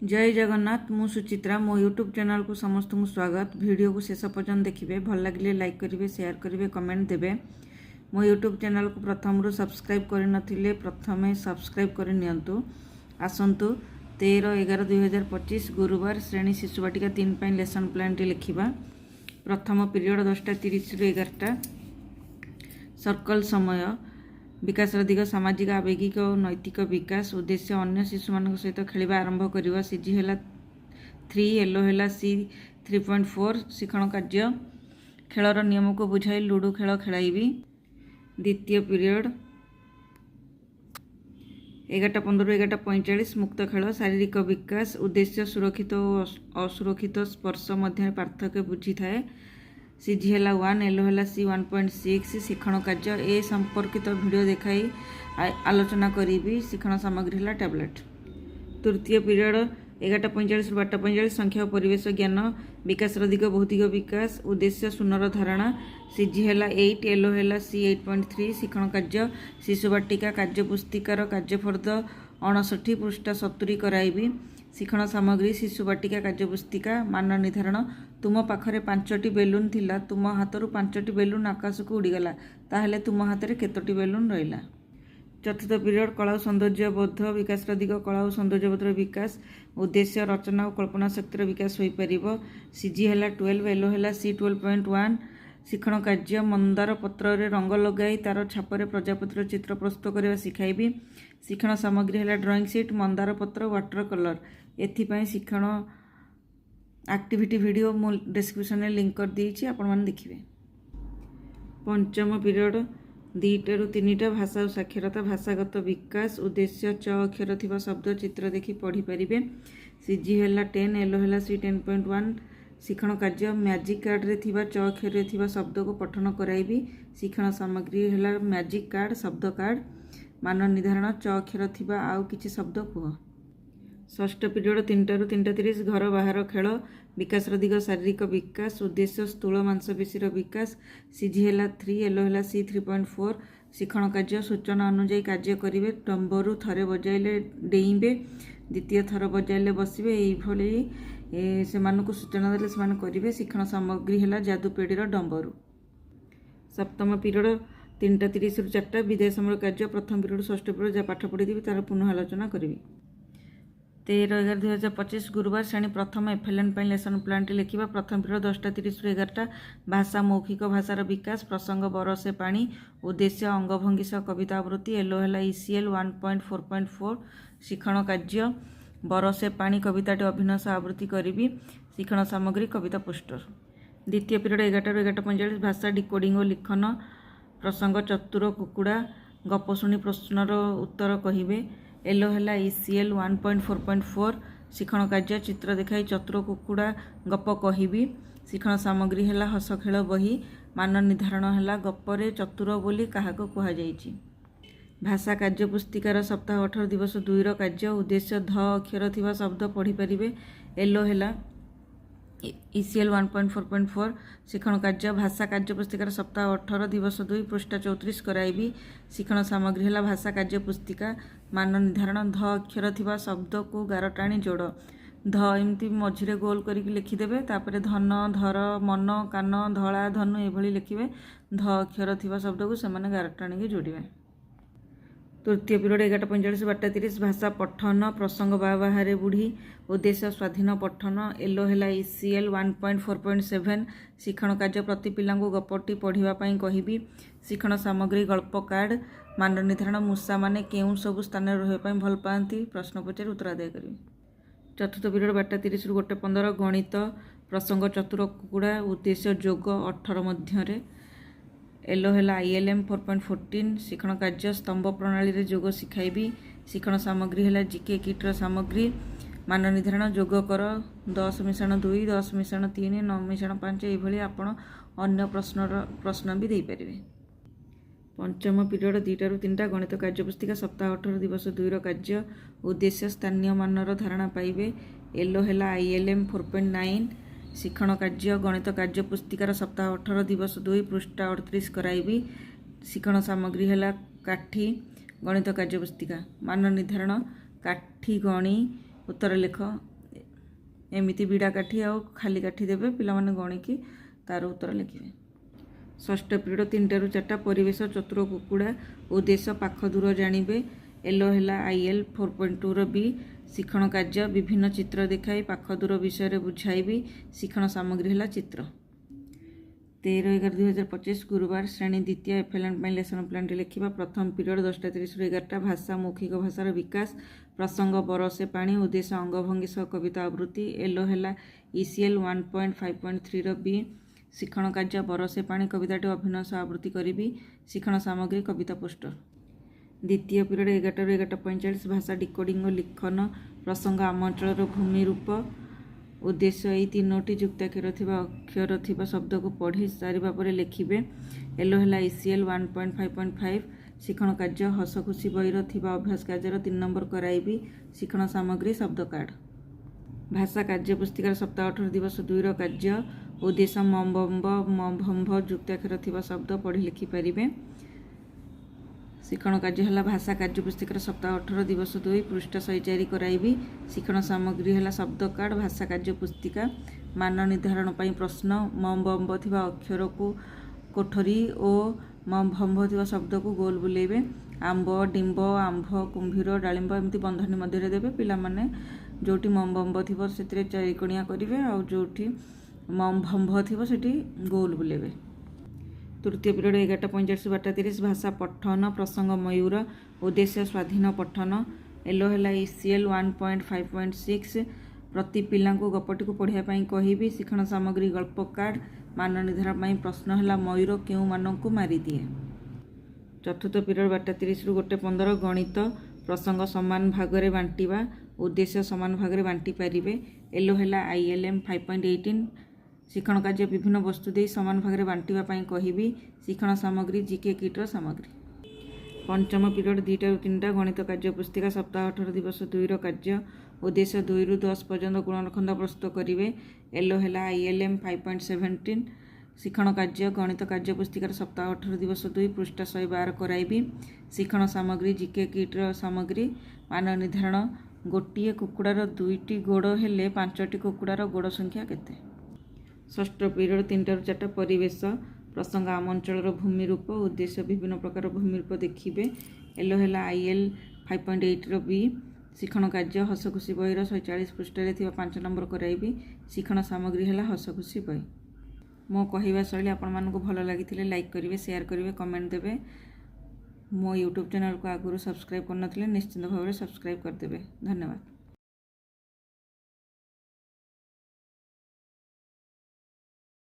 जय जगन्नाथ मु सुचित्रा मो यूट्यूब चैनल को समस्त को स्वागत। वीडियो को शेष पर्यंत देखिए, भल लगे लाइक करेंगे, शेयर करेंगे, कमेंट देवे। मो यूट्यूब चैनल को प्रथम सब्सक्राइब करनथिले प्रथमे सब्सक्राइब कर नियंतु। आसंतु 13/11/2025 गुरुवार श्रेणी शिशु बाटिका 3 पाई लेसन प्लान टी लिखिबा। प्रथम पीरियड 10:30 रु 11टा। सर्कल समय विकास दिग सामाजिक आवेगिक और नैतिक विकास उद्देश्य अन्य शिशु मान सहित खेल आरंभ करवा। सीजी है 3, येलो है सी 3.4। शिक्षण कार्य खेलर नियम को बुझाई लुडो खेल खेलाइबी। द्वितीय पीरियड 11:15 रु 11:45 मुक्त खेल शारीरिक विकास उद्देश्य सुरक्षित और असुरक्षित स्पर्श मध्य पार्थक्य बुझी थाए। सीजी है 1, येलो है सी 1.6। शिक्षण कार्य ए संपर्कित वीडियो देखाई आलोचना करी। शिक्षण सामग्री है टैबलेट। तृतीय पीरियड 11:45 रु 12:45 संख्या और परिवेश ज्ञान विकास दिग भौतिक विकास उद्देश्य शून्यर धारणा। सीजी है 8, येलो है सी 8.3। शिक्षण कार्य शिशु बाटिका कार्यपुस्तिकार कार्यफर्द 59 पृष्ठा 70 कराइबी। शिक्षण सामग्री शिशु बाटिका कार्यपुस्तिका मान निर्धारण। तुम पाखरे 5टी बेलून थिला, तुम हाथरू 5टी बेलून आकाश को उड़ीगला, ताहले तुम हाथ में केतोटी बेलून रहिला। चतुर्थ पीरियड कला और सौंदर्य बोध विकास दिग कला और सौंदर्य बोधर विकास उद्देश्य रचना और कल्पना शक्तिर विकास हो पार। सीजी है 12, येलो है सी 12.1। शिक्षण कार्य मंदार पत्र रे रंग लगाई तार छापर प्रजापतिर चित्र प्रस्तुत करने शिखाइबी। शिक्षण सामग्री है ड्रॉइंग सीट मंदार पत्र वाटर कलर। एथिपाई शिक्षण एक्टिविटी वीडियो मु डिस्क्रिप्शन में लिंक कर देइछि, आपण माने देखिबे। पंचम पीरियड 2 रु 3टा भाषा और साक्षरता भाषागत विकास उद्देश्य च अक्षर थिबा शब्द चित्र देखि पढ़ी परिबे। सीजी है 10, येलो है सी 10.1। शिक्षण कार्य मैजिक कार्ड रे थिबा च अक्षर रे थिबा शब्द को पठन कराइबी। शिक्षण सामग्री है मैजिक कार्ड शब्द कार्ड मान निर्धारण च अक्षर थिबा आउ किछि शब्द कुह। षष्ठ पीरियड 3 रु 3:30 घर बाहर खेल विकास दिग शारीरिक विकास उद्देश्य स्थूल मांसपेशीर विकास। सीजी है 3, येलो है सी 3.4। शिक्षण कार्य सूचना अनुଯାयी कार्य करेंगे। डम्बरू थरे बजाइले डेइबे, द्वितीय थर बजाइले बसबे, यही से सूचना देले से करेंगे। शिक्षण सामग्री है जादूपेढ़ीर डम्बरू। सप्तम पीरियड 3:30 रु 4टा विदाय समय कार्य प्रथम पीरियड षष्ठ पीरियड जहाँ पाठ पढ़ी तार पुनः आलोचना करी। 13/11/2025 गुरुवार श्रेणी प्रथम एफएलएन पाई लेसन प्लान टी लिखिबा। प्रथम पीरियड 10:30 रु 11टा भाषा मौखिक भाषार विकास प्रसंग बरसे पानी उद्देश्य अंगभंगी सह कविता आवृत्ति। येलो है ECL 1.4.4। शिक्षण कार्य बरसे पानी कविताटी अभिनय सह आवृत्ति करी। शिक्षण सामग्री कविता पोस्टर। द्वितीय पीरियड 11 रु 11:45 भाषा डिकोडिंग और लिखन प्रसंग चतुर कुकुड़ा गप शुणी प्रश्नर उत्तर कहिबे। येलो है ECL 1.4.4। शिक्षण कार्य चित्र देखाई चतुर कुकुड़ा गप कहिबी। शिक्षण सामग्री है हस खेल बही मान निर्धारण है गपरे चतुर बोली क्या कह जाइछि। भाषा कार्य पुस्तिकार सप्ताह 18 दिवस 2 कार्य उद्देश्य ध अक्षर थिबा शब्द पढ़ी पारिबे। येलो है ECL 1.4.4। शिक्षण कार्य भाषा कार्य पुस्तिकार सप्ताह 18 दिवस 2 पृष्ठा 34 कराइबी। शिक्षण सामग्री है भाषा कार्य पुस्तिका मान निर्धारण ध अक्षर थिबा शब्द को गार टाणी जोड़। ध एमती मझिरे गोल करके लिखिदेवे, तापर धन धर मन कान धला धनु एभली लिखिबे। ध अक्षर थिबा शब्द को सेमाने गार टाणी जोड़िबे। तृतीय पीरियड 11:45 रु 12:30 भाषा पठन प्रसंग बाहारे बुढ़ी उद्देश्य स्वाधीन पठन। येलो है ECL 1.4.7। शिक्षण कार्य प्रति पिला गपटी पढ़ापी कहबी। शिक्षण सामग्री गल्प कार्ड मान निर्धारण मूषा माने केउं सबु स्थान रही भल पाती प्रश्न पचारि उत्तर आदाय करेंगे। चतुर्थ पीरियड 12:30 रु 1:15 गणित प्रसंग चतुर कुकुड़ा उद्देश्य जोग 18 मध्य। येलो है ILM 4.14। शिक्षण कार्य स्तंभ प्रणाली रे जोग शिखाइबी। शिक्षण सामग्री है जीके किट्र सामग्री मान निर्धारण जोग कर 10 मिश्रण 2 10 मिश्रण 3 9 मिश्रण 5 ये आपण अन्य प्रश्न भी दे पारिबे। पंचम पीरियड 2 रु 3टा गणित कार्य पुस्तिका सप्ताह 18 दिवस 2 कार्य उद्देश्य स्थानीय मानर धारणा पाइबे। येलो है ILM 4.9। शिक्षण कार्य गणित कार्य पुस्तिकार सप्ताह 18 दिवस 2 पृष्ठा 38 कराइबी। शिक्षण सामग्री है काठी गणित कार्य पुस्तिका मान निर्धारण काठी गणी उत्तर लेख एमिति बिड़ा काठी आ खाली काठी देवे पिलामाने गणिकी तार उत्तर लिखिए। षष्ठ पीरियड 3टा ରୁ 4टा परिवेश चतुर कुकुड़ा उद्देश्य पाख दूर जानिबे एलो है आईएल 4.2 रो बी शिक्षण कार्य विभिन्न चित्र देखाई पाख दूर विषय बुझाइबी शिक्षण सामग्री है चित्र 13/11/2025 गुरुवार श्रेणी द्वितीय एफएलएन लेसन प्लान लिखा प्रथम पीरियड 10:30 ରୁ 11ଟା भाषा मौखिक भाषार विकास प्रसंग बरसे पानी उद्देश्य अंगभंगी सह कविता आवृत्ति एलो है ECL 1.5.3 रो बी शिक्षण कार्य बरसे पानी कविताटी अभिनय सह आवृत्ति करी शिक्षण सामग्री कविता पोस्टर द्वितीय पीरियड 11ଟା ରୁ 11:45 भाषा डिकोडिंग और लिखन प्रसंग आम अंचल भूमि रूप उद्देश्य यही 3ଟି युक्ताक्षर थिबा अक्षर थिबा शब्द को पढ़ी सारिबा परे लिखिबे एलो है ECL 1.5.5 शिक्षण कार्य हस खुशी बहिर थिबा अभ्यास कार्यर 3 नंबर कराइबी शिक्षण सामग्री शब्द कार्ड भाषा कार्य पुस्तिकार सप्ताह 18 दिवस 2 रो कार्य उद्देश्य मम्भ युक्ताक्षर थिबा शब्द पढ़ी लिखि पारिबे शिक्षण कार्य है भाषा कार्य पुस्तिकार सप्ताह 18 दिवस 2 पृष्ठ 104 कराइबी शिक्षण सामग्री है शब्द कार्ड भाषा कार्य पुस्तिका मान निर्धारण पर प्रश्न मम्भ थिबा अक्षर को कोठरी और मम्भ थिबा शब्द को गोल बुलेबे आंब डिंब आंभ कुंभीर डालिंब एमती बंधनी मध्य देवे पिला माने जोटी मम्भ थिबो सेतिरे चारिकोणिया करिवे आ जोटी मम्भ थिबो सेठी गोल बुलेबे तृतीय पीरियड 11:45 ରୁ 12:30 भाषा पठन प्रसंग मयूर उद्देश्य स्वाधीन पठन एलो है ECL 1.5.6 प्रति पिला गपटी को पढ़िया कहबी शिक्षण सामग्री गल्प कार्ड मान निर्धारण प्रश्न है मयूर क्यों मान को मारी दिए चतुर्थ पीरियड 12:30 ରୁ 1:15 गणित प्रसंग समान भाग में बांटिबा उद्देश्य समान भाग में बांटी पारिबे एलो है ILM 5.18 शिक्षण कार्य विभिन्न वस्तु दे समान भाग में बांटिबा कहबी शिक्षण सामग्री जीके किटर सामग्री पंचम पीरियड 2टा ରୁ 3ଟା गणित कार्य पुस्तिका सप्ताह 18 दिवस 2 रो कार्य उद्देश्य 2 ରୁ 10 पर्यंत गुणनखंड प्रस्तुत करेंगे एलो है ILM 5.17 शिक्षण कार्य गणित कार्य पुस्तिकार सप्ताह 18 दिवस 2 पृष्ठ 112 कराइबी शिक्षण सामग्री जीके किटर सामग्री मान निर्धारण गोटे कुकुड़ार 2ଟି गोड़ हेले 5ଟି कुकुड़ार गोड़ संख्या केते षष्ठ पीरियड 3ଟା ରୁ 4ଟା परिवेश प्रसंग आम अंचल भूमि रूप उद्देश्य विभिन्न प्रकार भूमि रूप देखिए एलो है IL 5.8 रो बी शिक्षण कार्य हस खुशी बहिर 140 पृष्ठ 5 नंबर कराइबी शिक्षण सामग्री है हस खुशी बही मो कहवा शैली आपण मानक भल लगी लाइक करेंगे शेयर करेंगे कमेंट देवे मो यूट्यूब चैनल को आगुरी सब्सक्राइब करनथिले निश्चित भाव में सब्सक्राइब करदेवे धन्यवाद।